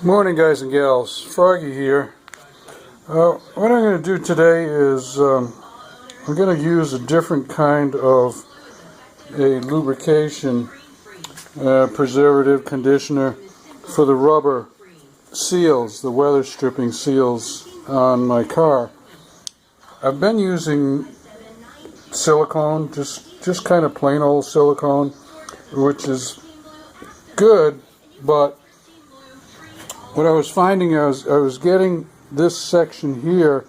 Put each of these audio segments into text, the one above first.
Morning, guys and gals. Froggy here. What I'm going to do today is I'm going to use a different kind of a lubrication preservative conditioner for the rubber seals, the weather stripping seals on my car. I've been using silicone, just kind of plain old silicone, which is good, but what I was finding, I was getting this section here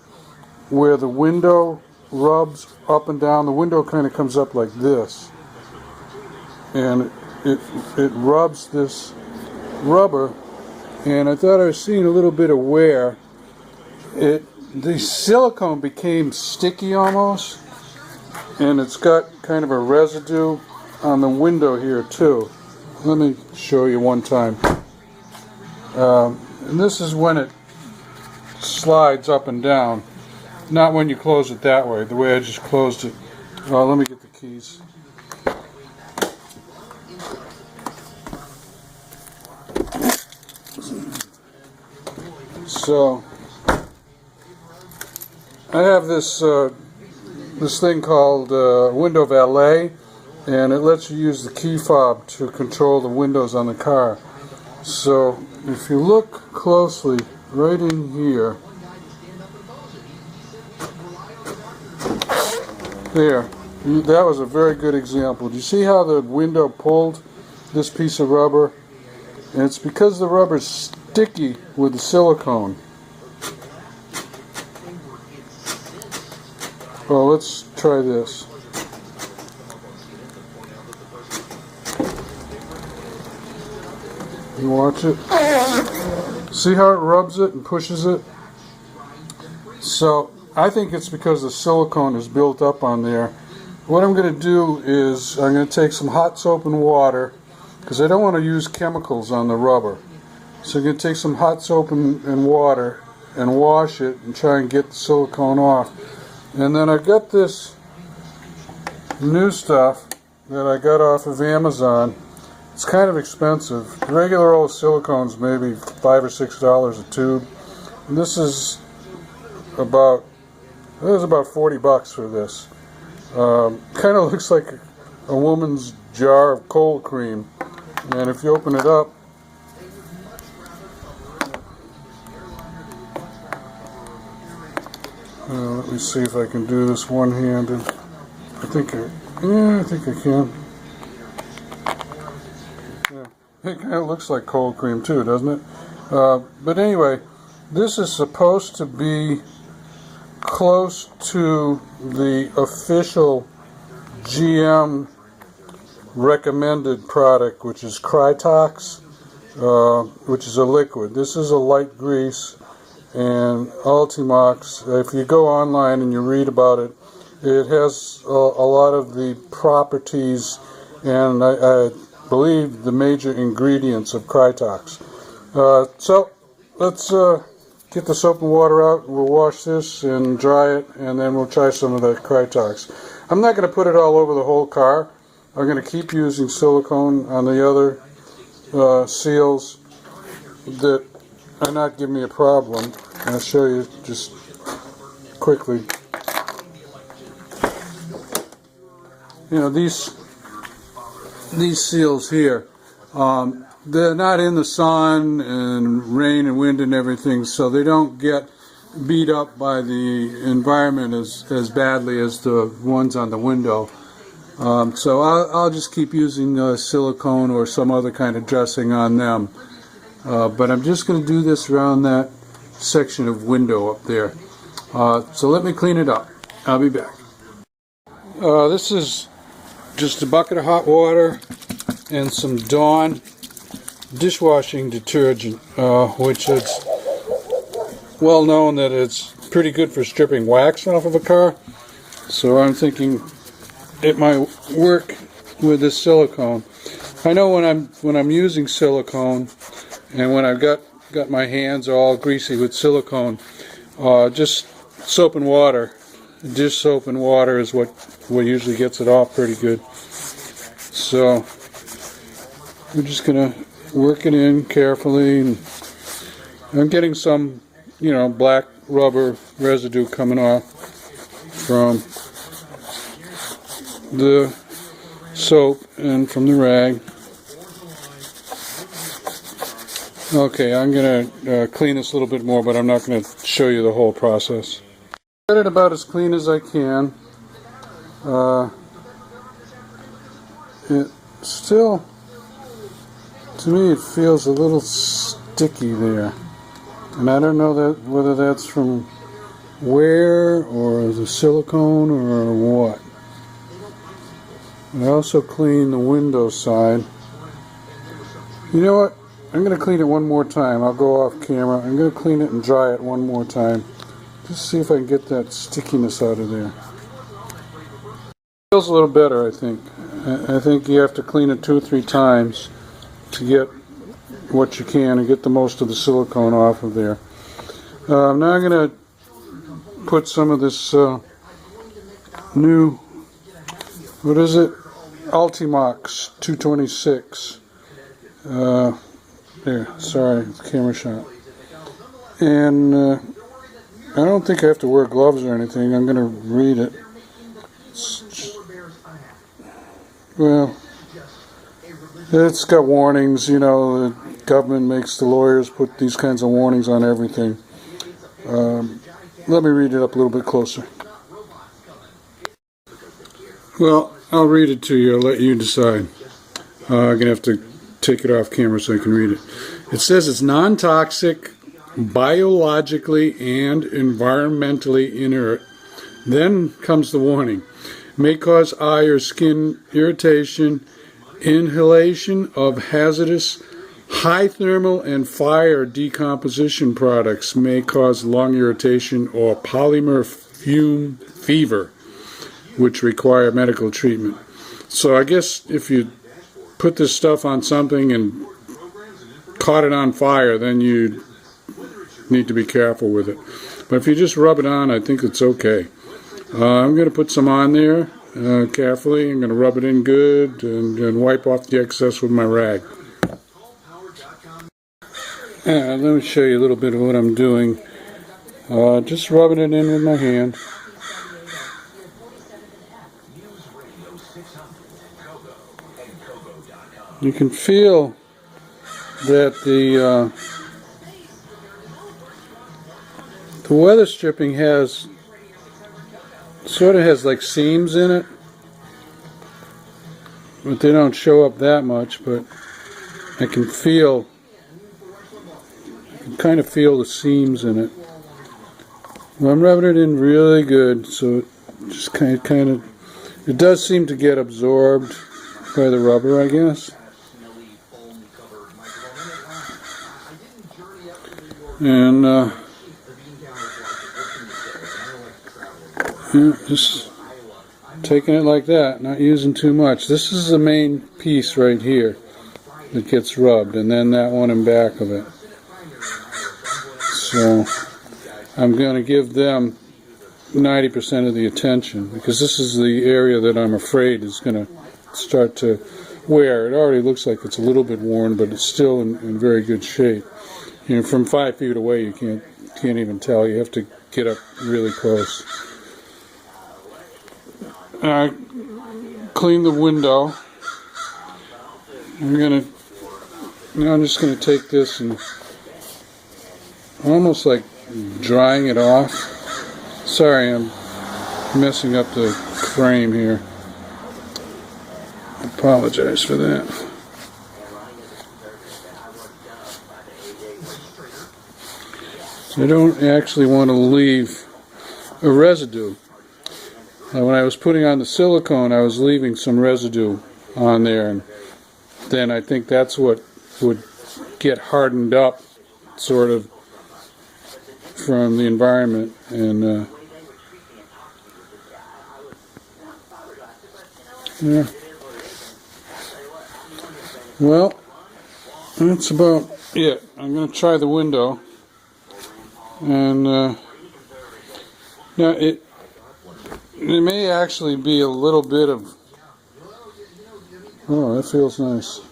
where the window rubs up and down. The window kind of comes up like this, and it rubs this rubber, and I thought I was seeing a little bit of wear. The silicone became sticky almost, and it's got kind of a residue on the window here too. Let me show you one time. And this is when it slides up and down, not when you close it that way, the way I just closed it. Let me get the keys. So I have this thing called Window Valet, and it lets you use the key fob to control the windows on the car. So if you look closely right in here, there, that was a very good example. Do you see how the window pulled this piece of rubber? And it's because the rubber is sticky with the silicone. Well, let's try this. You watch it. See how it rubs it and pushes it? So I think it's because the silicone is built up on there. What I'm going to do is I'm going to take some hot soap and water, because I don't want to use chemicals on the rubber. So I'm going to take some hot soap and water and wash it and try and get the silicone off. And then I've got this new stuff that I got off of Amazon. It's kind of expensive. The regular old silicone's maybe $5 or $6 a tube. And this is about $40 for this. Kind of looks like a woman's jar of cold cream. And if you open it up, let me see if I can do this one-handed. I think I can. It kind of looks like cold cream too, doesn't it? But anyway, this is supposed to be close to the official GM recommended product, which is Krytox, which is a liquid. This is a light grease, and Ultimox, if you go online and you read about it, it has a lot of the properties, and I believe the major ingredients of Krytox. So let's get the soap and water out. We'll wash this and dry it, and then we'll try some of the Krytox. I'm not going to put it all over the whole car. I'm going to keep using silicone on the other seals that are not giving me a problem. I'll show you just quickly. You know, these seals here, they're not in the sun and rain and wind and everything, so they don't get beat up by the environment as badly as the ones on the window. So I'll just keep using silicone or some other kind of dressing on them. But I'm just going to do this around that section of window up there. So let me clean it up. I'll be back. This is just a bucket of hot water and some Dawn dishwashing detergent, which is well known that it's pretty good for stripping wax off of a car. So I'm thinking it might work with this silicone. I know when I'm using silicone, and when I've got my hands all greasy with silicone, just soap and water, dish soap and water is what usually gets it off pretty good. So we're just gonna work it in carefully and I'm getting some, you know, black rubber residue coming off from the soap and from the rag. Okay, I'm going to clean this a little bit more, but I'm not going to show you the whole process. Get it about as clean as I can. It still, to me, it feels a little sticky there. And I don't know whether that's from wear or the silicone or what. I also clean the window side. You know what? I'm going to clean it one more time. I'll go off camera. I'm going to clean it and dry it one more time. Just see if I can get that stickiness out of there. Feels a little better, I think. I think you have to clean it 2 or 3 times to get what you can and get the most of the silicone off of there. Now I'm going to put some of this new, what is it? Ultimox 226. There, sorry, camera shot. And I don't think I have to wear gloves or anything. I'm going to read it. Well, it's got warnings, you know, the government makes the lawyers put these kinds of warnings on everything. Let me read it up a little bit closer. Well, I'll read it to you. I'll let you decide. I'm going to have to take it off camera so I can read it. It says it's non-toxic, biologically and environmentally inert. Then comes the warning. May cause eye or skin irritation, inhalation of hazardous high thermal and fire decomposition products may cause lung irritation or polymer fume fever, which require medical treatment. So I guess if you put this stuff on something and caught it on fire, then you need to be careful with it. But if you just rub it on, I think it's okay. I'm going to put some on there carefully. I'm going to rub it in good and wipe off the excess with my rag. Let me show you a little bit of what I'm doing. Just rubbing it in with my hand. You can feel that the weather stripping sort of has like seams in it, but they don't show up that much. But I can kind of feel the seams in it. Well, I'm rubbing it in really good, so it just kind of it does seem to get absorbed by the rubber, I guess. And just taking it like that, not using too much. This is the main piece right here that gets rubbed, and then that one in back of it. So I'm going to give them 90% of the attention, because this is the area that I'm afraid is going to start to wear. It already looks like it's a little bit worn, but it's still in very good shape. You know, from 5 feet away, you can't even tell. You have to get up really close. I clean the window. I'm just gonna take this and almost like drying it off. Sorry, I'm messing up the frame here. I apologize for that. I don't actually want to leave a residue. When I was putting on the silicone, I was leaving some residue on there, and then I think that's what would get hardened up, sort of, from the environment. And yeah. Well, that's about it. I'm going to try the window. And now it may actually be a little bit of, oh, that feels nice.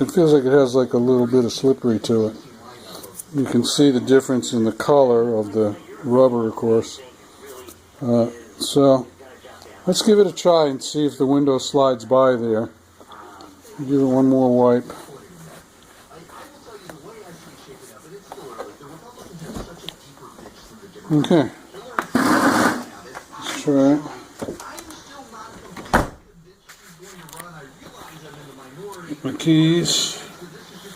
it feels like it has like a little bit of slippery to it. You can see the difference in the color of the rubber, of course. So let's give it a try and see if the window slides by there. Give it one more wipe. Okay. Let's try it. Get my keys.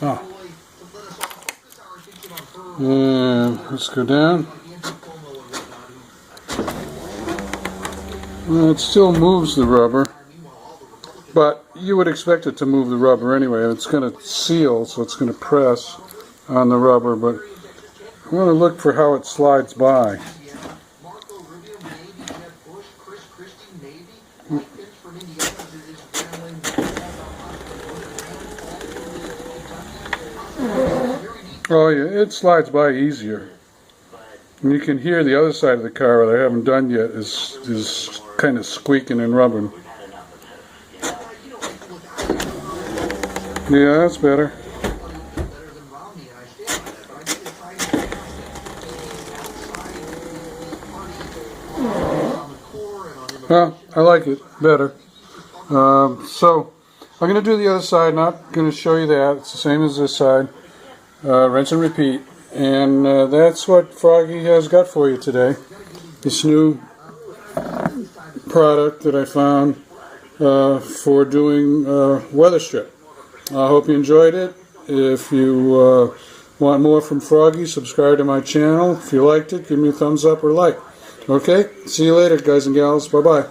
Oh. And let's go down. Well, it still moves the rubber, but you would expect it to move the rubber anyway. It's going to seal, so it's going to press on the rubber, but I want to look for how it slides by. Oh yeah, it slides by easier. And you can hear the other side of the car, what I haven't done yet, is kind of squeaking and rubbing. Yeah, that's better. Well, I like it better. So I'm going to do the other side. Not going to show you that. It's the same as this side. Rinse and repeat. And that's what Froggy has got for you today. This new product that I found for doing weatherstrip. I hope you enjoyed it. If you want more from Froggy, subscribe to my channel. If you liked it, give me a thumbs up or like. Okay? See you later, guys and gals. Bye-bye.